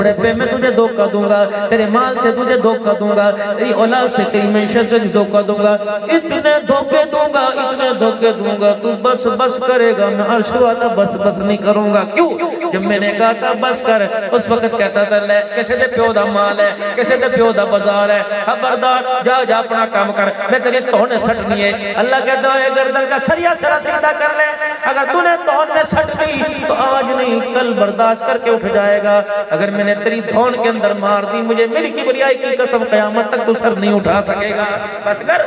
بڑے پہ میں تجھے دھوکہ دوں گا، تیرے مال سے تجھے دھوکہ دوں گا، تیری اولاد سے تیری معیشت سے دھوکہ دوں گا، اتنے دھوکے دوں گا، اتنے دھوکے دوں گا، تو بس بس کرے گا، میں عرش والا بس بس نہیں کروں گا۔ کیوں؟ جب میں نے کہا تھا بس کر، اس وقت کہتا تھا لے کسے دے پیو دا مال ہے، کسے دے پیو دا بازار ہے، خبردار جا جا اپنا کام کر، میں تیرے تونے سٹنی ہے۔ اللہ کہتا ہے گردن کا سریا سرا سیدھا کر لے، اگر تو نے تون میں سٹ دی تو آج نہیں کل برداشت کر کے اٹھ جائے گا، اگر میں نے تیری دھون کے اندر مار دی، مجھے میری کبریائی کی قسم قیامت تک تو سر نہیں اٹھا سکے گا۔ بس کر،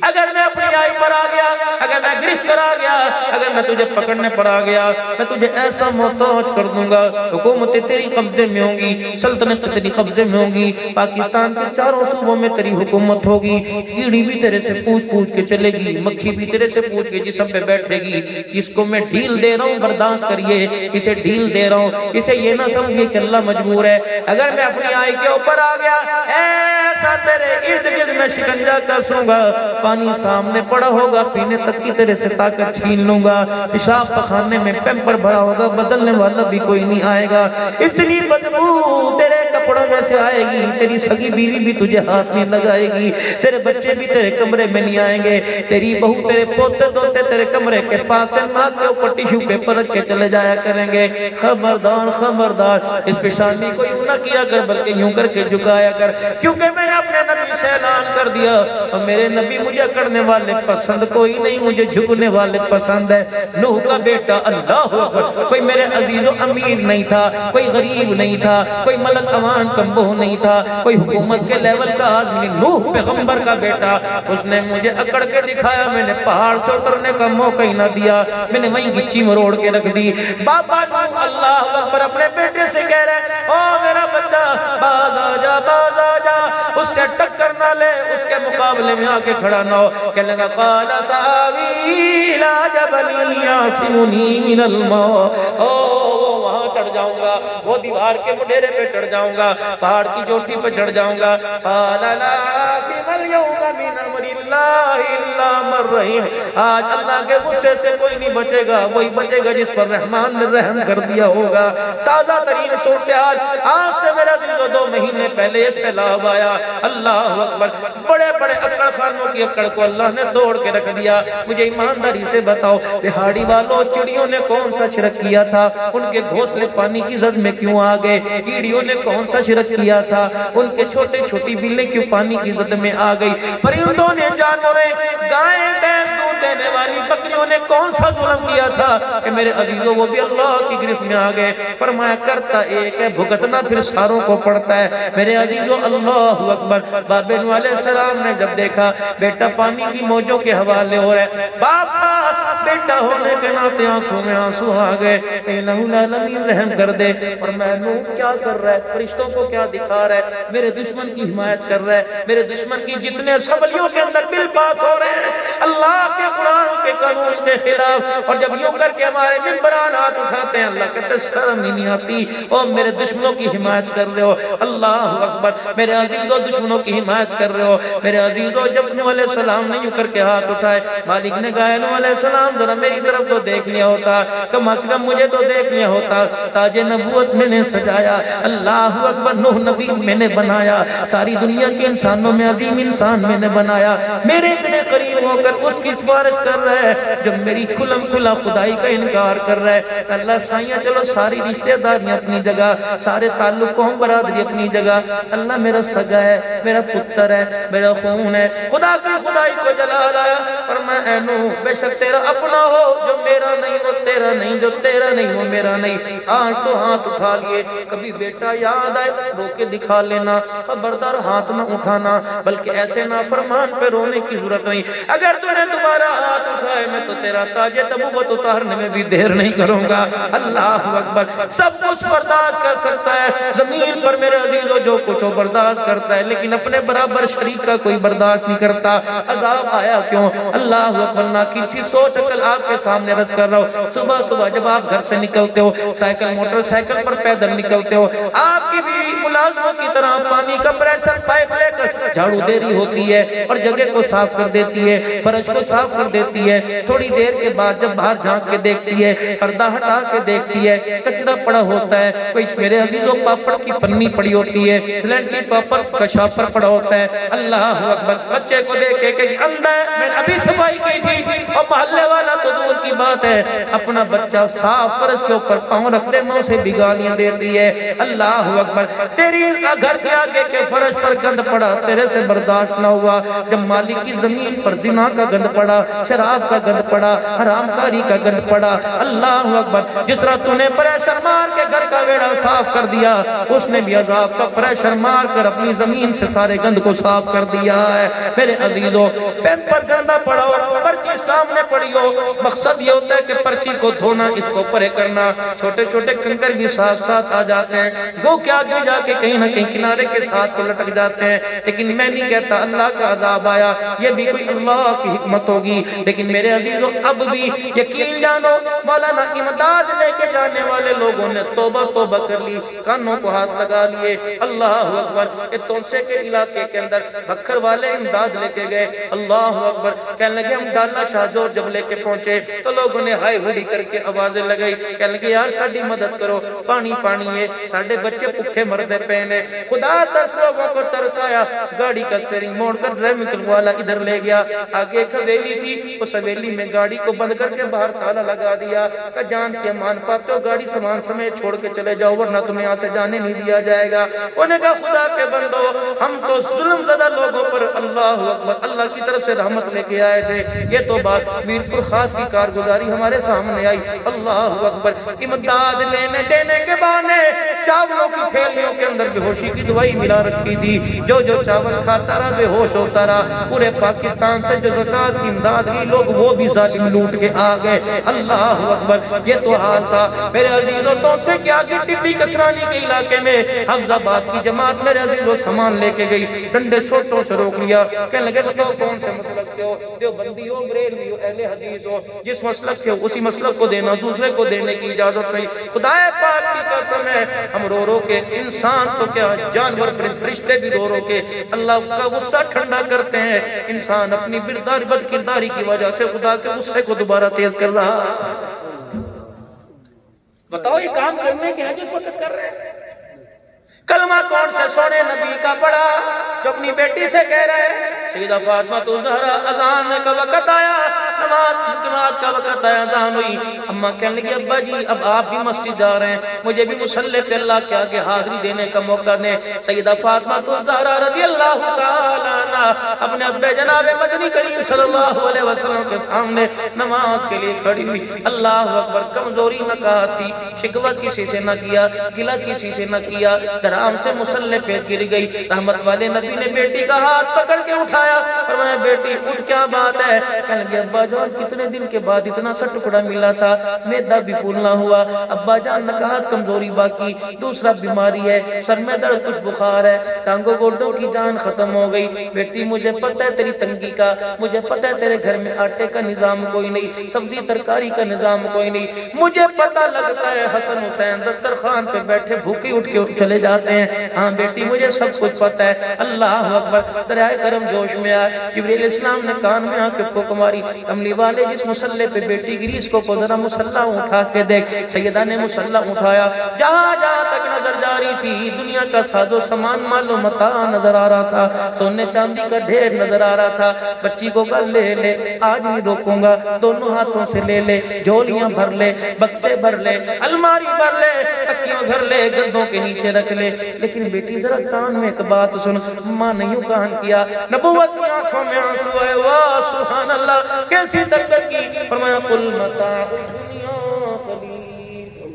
اگر میں اپنی آئی پر آ گیا، اگر میں گرفت پر آ گیا، اگر میں تجھے پکڑنے پر آ گیا، میں تجھے ایسا محتاج کر دوں گا، حکومت تیری قبضے میں ہوگی، سلطنت تیری قبضے میں ہوگی، پاکستان کے چاروں صوبوں میں تیری حکومت ہوگی، کیڑی بھی تیرے سے پوچھ پوچھ کے چلے گی، مکھی بھی تیرے سے پوچھ کے جسم پہ بیٹھے گی۔ اس کو میں ڈھیل دے رہا ہوں، برداشت کریے، اسے ڈھیل دے رہا ہوں، اسے یہ نہ سمجھیے کہ اللہ مجبور ہے۔ اگر میں اپنی آئی کے اوپر آ گیا، ایسا تیرے ارد گرد میں شکنجا کسوں گا، پانی سامنے پڑا ہوگا، پینے تک کی تیرے سے طاقت چھین لوں گا، پیشاب پخانے میں پیمپر بھرا ہوگا، بدلنے والا بھی کوئی نہیں آئے گا، اتنی بدبو تیرے کپڑوں میں سے آئے گی، تیری سگی بیوی بھی تجھے ہاتھ نہیں لگائے گی، تیرے بچے بھی تیرے کمرے میں نہیں آئیں گے، تیری بہو تیرے پوتے دوتے تیرے کمرے کے پاس سے ناک کے اوپر ٹیشو پیپر رکھ کے چلے جایا کریں گے۔ خبردار خبردار، اس پیشانی کو یوں نہ کیا کر بلکہ یوں کر کے جھکایا کر، کیونکہ میں نے اپنے نبی سے اعلان کر دیا اور میرے نبی مجھے اکڑنے والے پسند کوئی نہیں، مجھے جھکنے والے پسند ہے۔ نوح کا بیٹا، اللہ اکبر، کوئی میرے عزیز و امیر نہیں تھا، کوئی غریب نہیں تھا، کوئی ملک عوان کمبو نہیں تھا، کوئی حکومت کے لیول کا آدمی، نوح پیغمبر کا بیٹا، اس نے مجھے اکڑ کے دکھایا، میں نے پہاڑ سے اترنے کا موقع ہی نہ دیا، میں نے وہیں گچی مروڑ کے رکھ دی۔ بابا نوح اللہ اکبر اپنے بیٹے سے کہہ رہے، او میرا بچہ باز آ جا، باز آ جا، اس سے ٹکر نہ لے، اس کے مقابلے میں آ کے کھڑا نہ ہو۔ کہنے لگا قال سآوی الی جبل یعصمنی من الماء، وہاں چڑھ جاؤں گا، وہ دیوار کے مڈیرے پہ چڑھ جاؤں گا، پہاڑ کی چوٹی پہ چڑھ جاؤں گا۔ قال لا عاصم اليوم من امر اللہ الا من رحم، آج اللہ کے غصے سے کوئی نہیں بچے گا، وہی بچے گا جس پر رحمان نے رحم کر دیا ہوگا۔ تازہ ترین صورتحال، آج سے میرا دن 2 مہینے پہلے یہ سیلاب آیا، اللہ اکبر، بڑے بڑے اکڑ خانوں کی اکڑ کو اللہ نے توڑ کے رکھ دیا۔ مجھے ایمانداری سے بتاؤ، پہاڑی والوں، چڑیوں نے کون سا شرک کیا تھا؟ ان کے گھونسلے پانی کی زد میں کیوں آ گئے؟ کیڑیوں نے کون سا شرک کیا تھا؟ ان کے چھوٹے چھوٹی بلیں کیوں پانی کی زد میں آ گئی؟ پرندوں نے، جانوریں، گائیں، بھینس، دودھ دینے والی بکریوں نے کون سا ظلم کیا تھا کہ میرے عزیزوں وہ بھی اللہ کی گرفت میں آ گئے؟ فرمایا کرتا ایک ہے، بھگتنا پھر ساروں کو پڑتا ہے۔ میرے عزیزوں اللہ اکبر، باب نوح علیہ السلام نے جب دیکھا بیٹا پانی کی موجوں کے حوالے ہو رہے، باپ تھا، بیٹا ہونے کے ناطے آنکھوں میں آنسو آ گئے، الہ العالمین رحم کر دے۔ اور میں نوح کیا کر رہا ہے؟ فرشتوں کو کیا دکھا رہا ہے؟ میرے دشمن کی حمایت کر رہا ہے، میرے دشمن کی جتنے اسمبلیوں کے اندر بل پاس ہو رہے ہیں اللہ کے قرآن کے قانون کے خلاف، اور جب یوں کر کے ہمارے ممبران ہاتھ اٹھاتے ہیں، اللہ کہتے شرم ہی نہیں آتی، اور میرے دشمنوں کی حمایت کر رہے ہو، اللہ اکبر، میرے عزیزوں دشمنوں کی حمایت کر رہے ہو۔ میرے عزیزوں جب نوح علیہ السلام نے یوں کر کے ہاتھ اٹھائے، مالک نے کہا نوح علیہ السلام ذرا میری طرف تو دیکھ لیا ہوتا، کم از کم مجھے تو دیکھ لیا ہوتا، تاج نبوت میں نے سجایا، اللہ اکبر، نوح نبی میں نے بنایا، ساری دنیا کے انسانوں میں عظیم انسان میں نے بنایا، میرے اتنے قریب ہو کر اس کی سفارش کر رہا ہے جب میری کھلم کھلا خدائی کا انکار کر رہا ہے۔ اللہ سائیاں چلو ساری رشتہ داریاں اپنی جگہ، سارے تعلق قوم برادری اپنی جگہ، اللہ میرا سگا ہے، میرا پتر ہے، میرا خون ہے، خدا کی خدائی کو جلال آیا۔ اور میں اے نوح بے شک تیرا اپنا ہو، جو میرا نہیں وہ تیرا نہیں، جو تیرا نہیں وہ میرا نہیں، آج تو ہاتھ اٹھا لیے، کبھی بیٹا یاد آئے رو کے دکھا لینا، خبردار ہاتھ نہ اٹھانا، بلکہ ایسے نافرمان پہ رونے کی ضرورت نہیں۔ اگر تو نے دوبارہ ہاتھ اٹھائے میں تو تیرا تاج نبوت اتارنے میں بھی دیر نہیں کروں گا۔ اللہ اکبر، سب کچھ برداشت کر سکتا ہے زمین پر میرے عزیزوں، جو کچھ وہ برداشت کرتا ہے، لیکن اپنے برابر شریک کا کوئی برداشت نہیں کرتا۔ عذاب آیا کیوں؟ اللہ اکبر، نہ کسی سوچ عقل آپ کے سامنے رچ کر رہا ہو۔ صبح صبح جب آپ گھر سے نکلتے ہو، سائیکل سائیکل موٹر سائیکل پر پیدل نکلتے ہو، آپ کی بھی ملازموں کی طرح پانی کا پریشر پائپ لے کر جھاڑو دے رہی ہوتی ہے اور جگہ کو صاف کر دیتی ہے، فرش کو صاف کر دیتی ہے، تھوڑی دیر کے بعد جب باہر جھانک کے دیکھتی ہے، پردہ ہٹا کے دیکھتی ہے، کچرا پڑا ہوتا ہے، کوئی میرے عزیزوں پاپڑ کی پنی پڑی ہوتی ہے، سلنٹی پاپڑ کا شاپر پڑا ہوتا ہے، اللہ اکبر، بچے کو دیکھے کہ اندھا ہے، میں ابھی صفائی کی تھی، اور محلے والا تو دور کی بات ہے، اپنا بچہ صاف فرش کے اوپر پاؤں رکھ دے، ماں سے بھی گالیاں دیتی ہے، اللہ اکبر، تیری گھر کے آگے کے فرش پر گند پڑا، تیرے سے برداشت نہ ہوا، جب مالک کی زمین پر زنا کا گند پڑا، شراب کا گند پڑا، حرام کاری کا گند پڑا، اللہ اکبر، جس طرح تو نے پریشر مار کے گھر کا ویڑا صاف کر دیا، اس نے بھی عذاب کا پریشر مار کر اپنی زمین سے سارے گند کو صاف کر دیا ہے۔ میرے عزیزوں، پیمپر گندا پڑا ہو، پرچی سامنے پڑی ہو، مقصد یہ ہوتا ہے کہ پرچی کو دھونا، اس کو پرے کرنا، چھوٹے چھوٹے کنکر بھی ساتھ ساتھ آ جاتے ہیں، گو کہ آگے جا کے کہیں نہ کہیں کنارے کے ساتھ کو لٹک جاتے ہیں، لیکن میں نہیں کہتا اللہ کا عذاب آیا، یہ بھی کوئی اللہ کی حکمت ہوگی، لیکن میرے عزیزوں اب بھی یقین جانو، مولانا امداد لے کے جانے والے لوگوں نے توبہ توبہ کر لی، کانوں کو ہاتھ لگا لیے، اللہ اکبر، یہ تونسے کے علاقے کے اندر بکھر والے امداد لے کے گئے، اللہ اکبر، کہنے لگے ہم ڈالا شاہزور جب لے کے پہنچے تو لوگوں نے ہائے ہولی کر کے آوازیں لگائی، کہنے لگے یار ساڈی مدد کرو، پانی پانی ہے، ساڈے بچے بھوکے مردے پہنے، خدا ترس لوگوں کو ترس آیا، گاڑی کا سٹیئرنگ موڑ کر ڈرائیونگ والا ادھر لے گیا، آگے ایک حویلی تھی، اس حویلی میں گاڑی کو بند کر کے باہر تالا لگا دیا، کہ جان کے مان پاتے ہو گاڑی سامان سمیت چھوڑ کے چلے جاؤ ورنہ تمہیں یہاں سے جانے نہیں دیا جائے گا۔ انہوں نے کہا خدا کے بندو، ہم تو ظلم زدہ لوگوں پر اللہ اکبر اللہ کی طرف سے رحمت لے کے آئے تھے، یہ تو بات میرپور خاص کی کارگزاری ہمارے سامنے آئی، اللہ اکبر، امداد لینے دینے کے بہانے چاولوں کی تھیلیوں کے اندر بے ہوشی کی دوائی ملا رکھی تھی، جو جو چاول کھاتا رہا بے ہوش ہوتا رہا، پورے پاکستان سے جو زکوٰۃ کی امداد کی لوگ وہ بھی ظالم لوٹ کے آ گئے، اللہ اکبر، یہ تو حال تھا میرے عزیزوں۔ تو سے کیا کہ ٹپی کسرانی کے علاقے میں حفظ آباد کی جماعت میرے عزیزوں سامان لے کے گئی، ڈنڈے سوٹوں سے روک لیا، کہنے لگے بتاؤ کون سے مسلک سے ہو، دیوبندی ہو، بریلوی ہو، اہل حدیث ہو، جس مسلک سے ہو اسی مسلک کو دینا، دوسرے کو دینے کی اجازت نہیں۔ خدا پاک کی قسم ہے ہم رو رو کے، انسان تو کیا جانور فرشتے بھی رو رو کے اللہ کا غصہ ٹھنڈا کرتے ہیں، انسان اپنی بد کرداری کی وجہ سے خدا کے غصے کو دوبارہ تیز کر رہا۔ بتاؤ یہ کام کرنے کے ہیں جس وقت کر رہے ہیں؟ کلمہ کون سے سونے نبی کا پڑھا جو اپنی بیٹی سے کہہ رہے ہیں سیدہ فاطمہ الزہرا اذان کا وقت آیا، نماز کا وقت آیا، اذان ہوئی، اماں کہنے لگی ابا جی اب آپ بھی مسجد جا رہے ہیں، مجھے بھی مصلی پہ اللہ کے آگے حاضری دینے کا موقع دیں۔ سیدہ فاطمہ الزہرا رضی اللہ تعالیٰ عنہ اپنے ابے جناب مدنی کریم صلی اللہ علیہ وسلم کے سامنے نماز کے لیے کھڑی ہوئی، اللہ اکبر، کمزوری نہ کہا تھی، شکوہ کسی سے نہ کیا، گلہ کسی سے نہ کیا، درام سے مصلی پہ گر گئی، رحمت والے نبی نے بیٹی کا ہاتھ پکڑ کے اٹھایا، فرمایا بیٹی اٹھ کیا بات ہے؟ کہنے لگے ابا جان کتنے دن کے بعد اتنا سا ٹکڑا ملا تھا، میدا بھی پھولنا ہوا، ابا جان نے کہا کمزوری باقی، دوسرا بیماری ہے، سر میں درد، کچھ بخار ہے، ٹانگوں گوڈوں کی جان ختم ہو گئی، بیٹی مجھے پتہ ہے تیری تنگی کا، مجھے پتہ ہے تیرے گھر میں آٹے کا نظام کوئی نہیں، سبزی ترکاری کا نظام کوئی نہیں، مجھے پتہ لگتا ہے حسن حسین دسترخوان پہ بیٹھے بھوکے اٹھ کے چلے جاتے ہیں، ہاں بیٹی مجھے سب کچھ پتہ ہے، اللہ اکبر، دریائے کرم جوش میں آئے، جبریل اسلام نے کان میں آ کے پھونک ماری، کملی والے جس مصلی پہ بیٹی گری اس کو ذرا مصلی اٹھا کے دیکھ، سیدہ نے مصلی اٹھایا، جہاں جہاں تک نظر جاری تھی دنیا کا ساز و سامان مال و متاع نظر آ رہا تھا، سونے چاندی کا ڈھیر نظر آ رہا تھا، بچی کو گل لے لے آج نہیں روکوں گا، دونوں ہاتھوں سے لے لے، جھولیاں بھر لے، بکسے بھر لے، الماری بھر لے، تکیوں بھر لے، گدوں کے نیچے رکھ لے، لیکن بیٹی ذرا کان میں ایک بات سن، ماں نے یوں کہان کیا، نبوت کی آنکھوں میں آنسو ہے، واہ سبحان اللہ کیسی تربیت کی، فرمایا قل متاع الدنیا قلیل،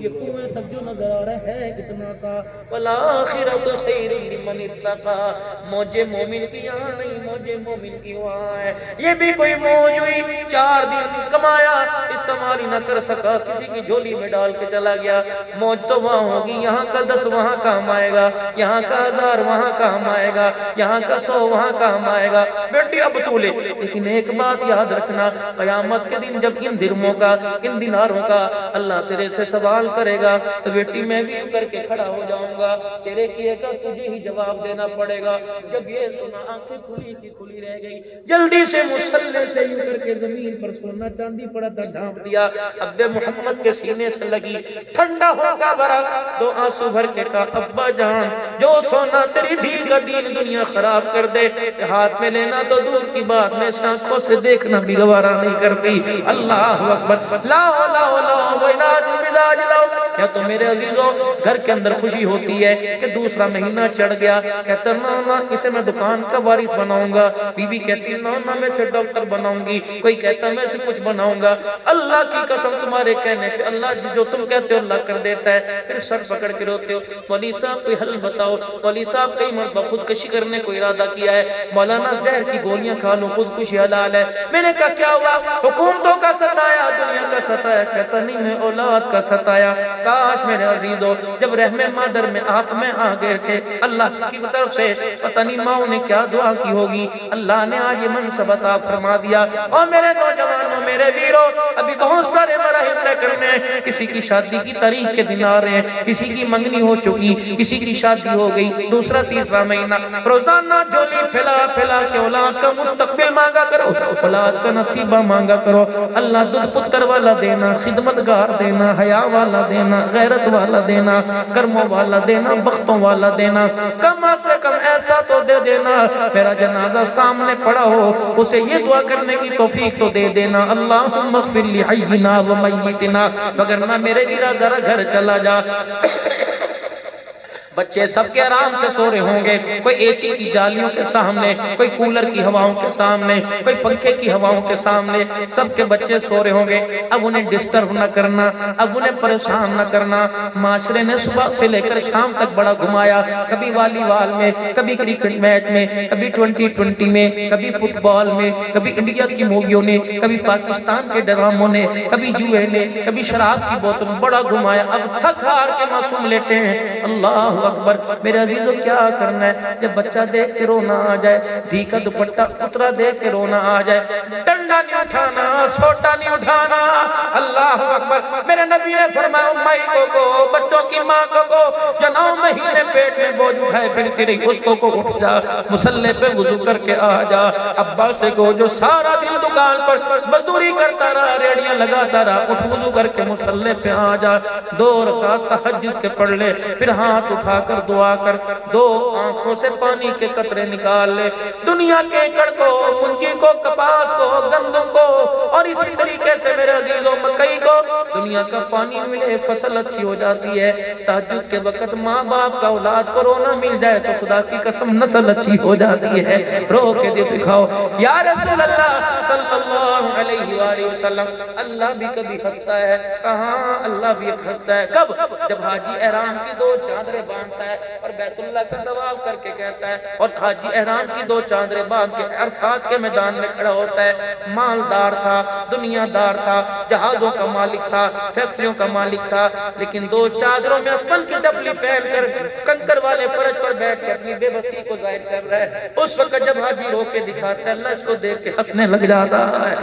یہ کنویں تک جو نظر آ رہا ہے اتنا سا، والآخرۃ خیر لمن اتقی، موجے مومن کی یہاں نہیں، موجے مومن کی وہاں ہے، یہ بھی کوئی موج ہوئی، 4 دن کمایا استعمال ہی نہ کر سکا، کسی کی جھولی میں ڈال کے چلا گیا، موج تو وہاں ہوگی، یہاں کا 10 وہاں کام آئے گا، یہاں کا 1000 وہاں کام آئے گا، یہاں کا 100 وہاں کام آئے گا، بیٹی اب تو لے، لیکن ایک بات یاد رکھنا، قیامت کے دن جب ان درموں کا، ان دیناروں کا اللہ تیرے سے سوال کرے گا، تو بیٹی میں بھی یوں کر کے کھڑا ہو جاؤں گا، تیرے کیے کا تجھے ہی جواب دینا پڑے گا۔ جب یہ سنا آنکھیں کھلی کی کھلی رہ گئی، جلدی سے مصلی سے یوں کر کے زمین پر سونا چاندی پڑا تھا ڈھانپ دیا، اب محمد کے سینے سے لگی، ٹھنڈا ہو کا برا، دو آنسو بھر کے کہا ابا جان جو سونا تیری دھی کا دین دنیا خراب کر دے، ہاتھ میں لینا تو دور کی بات، میں آنکھوں سے دیکھنا بھی گوارا نہیں کرتی۔ اللہ اکبر، لاؤ لاؤ لاؤ وہ علاج مزاج لاؤ۔ یا تو میرے عزیزوں گھر کے اندر خوشی ہوتی ہے کہ دوسرا مہینہ چڑھ گیا، کہتا نا نا اسے میں دکان کا وارث بناؤں گا، بی بی کہتی نا نا میں سے ڈاکٹر بناؤں گی، کوئی کہتا میں سے کچھ بناؤں گا۔ اللہ کی قسم تمہارے کہنے پہ اللہ جو تم کہتے ہو اللہ کر دیتا ہے، پھر سر پکڑ کے روتے ہو۔ ولی صاحب کوئی حل بتاؤ، ولی صاحب کئی مرتبہ خودکشی کرنے کو ارادہ کیا ہے، مولانا زہر کی گولیاں کھا لو خودکشی حلال ہے۔ میں نے کہا کیا ہوا؟ حکومتوں کا ستایا، دنیا کا ستایا، کہتا نہیں میں اولاد کا ستایا۔ کاش میرے عزیزو جب رحم مادر میں آپ میں آ گئے تھے، اللہ کی طرف سے پتہ نہیں ماؤں نے کیا دعا کی ہوگی، اللہ نے آج یہ منصب عطا فرما دیا۔ اور میرے نوجوانوں میرے ویروں ابھی بہت سارے مراحل طے کرنے ہیں، کسی کی شادی کی تاریخ کے دن آ رہے ہیں، کسی کی منگنی ہو چکی، کسی کی شادی ہو گئی، دوسرا تیسرا مہینہ، روزانہ جھولی پھیلا پھیلا کے اولاد کا مستقبل مانگا کرو، اولاد کا نصیبہ مانگا کرو۔ اللہ دودھ پتر والا دینا، خدمتگار دینا، حیا والا دینا، غیرت والا دینا، کرموں والا دینا، بختوں والا دینا، کم سے کم ایسا تو دے دینا میرا جنازہ سامنے پڑا ہو اسے یہ دعا کرنے کی توفیق تو دے دینا، اللہم اغفر لحینا و میتنا، وگرنہ میرے گرا ذرا گھر چلا جا۔ بچے سب کے آرام سے سو رہے ہوں گے، کوئی اے سی کی جالیوں کے سامنے، کوئی کولر کی ہواؤں کے سامنے، کوئی پنکھے کی ہواؤں کے سامنے، سب کے بچے سو رہے ہوں گے۔ اب انہیں ڈسٹرب نہ کرنا، اب انہیں پریشان نہ کرنا۔ معاشرے نے صبح سے لے کر شام تک بڑا گھمایا، کبھی والی بال میں، کبھی کرکٹ میچ میں، کبھی 2020 میں، کبھی فٹ بال میں، کبھی انڈیا کی موویوں نے، کبھی پاکستان کے ڈراموں نے، کبھی جوئے نے، کبھی شراب کی بوتل، بڑا گھمایا۔ اب تھک ہار کے معصوم لیٹے ہیں۔ اللہ اکبر، میرے عزیزو کیا کرنا ہے؟ جب بچہ دیکھ کے رونا آ جائے، دھی کا دوپٹہ اترا دیکھ کے رونا آ جائے، ڈنڈا نہیں اٹھانا، سوٹا نہیں اٹھانا۔ اللہ اکبر، میرے نبی نے فرمایا مائی کو بچوں کی ماں کو جو 9 مہینے پیٹ میں بوجھ اٹھائے پھرتی رہی اس کو اٹھ جا، مصلی پہ وضو کر کے آ جا۔ ابا سے کو جو سارا دن دکان پر مزدوری کرتا رہا، ریڑیاں لگاتا رہا، اٹھ وضو کر کے مصلی پہ آ جا، 2 رکعت تہجد کے پڑھ لے، پھر ہاتھ اٹھا کر دعا کر، 2 آنکھوں سے پانی کے قطرے نکال لے، دنیا کے کڑ کو، منجی کو، کپاس کو، گندم کو، اور اسی طریقے سے میرے عزیزوں مکئی کو دنیا کا پانی ملے، فصل اچھی ہو جاتی ہے۔ تہجد کے وقت ماں باپ کا اولاد کو رونا مل جائے تو خدا کی قسم نسل اچھی ہو جاتی ہے۔ رو کے دکھاؤ یا رسول اللہ صلی اللہ علیہ وآلہ وسلم۔ اللہ بھی کبھی ہنستا ہے، کہاں اللہ بھی ہنستا ہے، کب؟ جب حاجی احرام کی 2 چادریں باندھتا ہے اور بیت اللہ کا طواف کر کے کہتا ہے، اور حاجی احرام کی 2 چادریں باندھ کے عرفات کے میدان میں کھڑا ہوتا ہے۔ مالدار تھا، دنیا دار تھا، جہازوں کا مالک تھا، فیکٹریوں کا مالک تھا، لیکن 2 چادروں میں اسپن کی چپلی پہن کر کنکر والے فرش پر بیٹھ کے اپنی بے بسی کو ظاہر کر رہا ہے۔ اس وقت جب حاجی رو کے دکھاتا ہے، اللہ اس کو دیکھ کے ہنسنے لگ جاتا ہے۔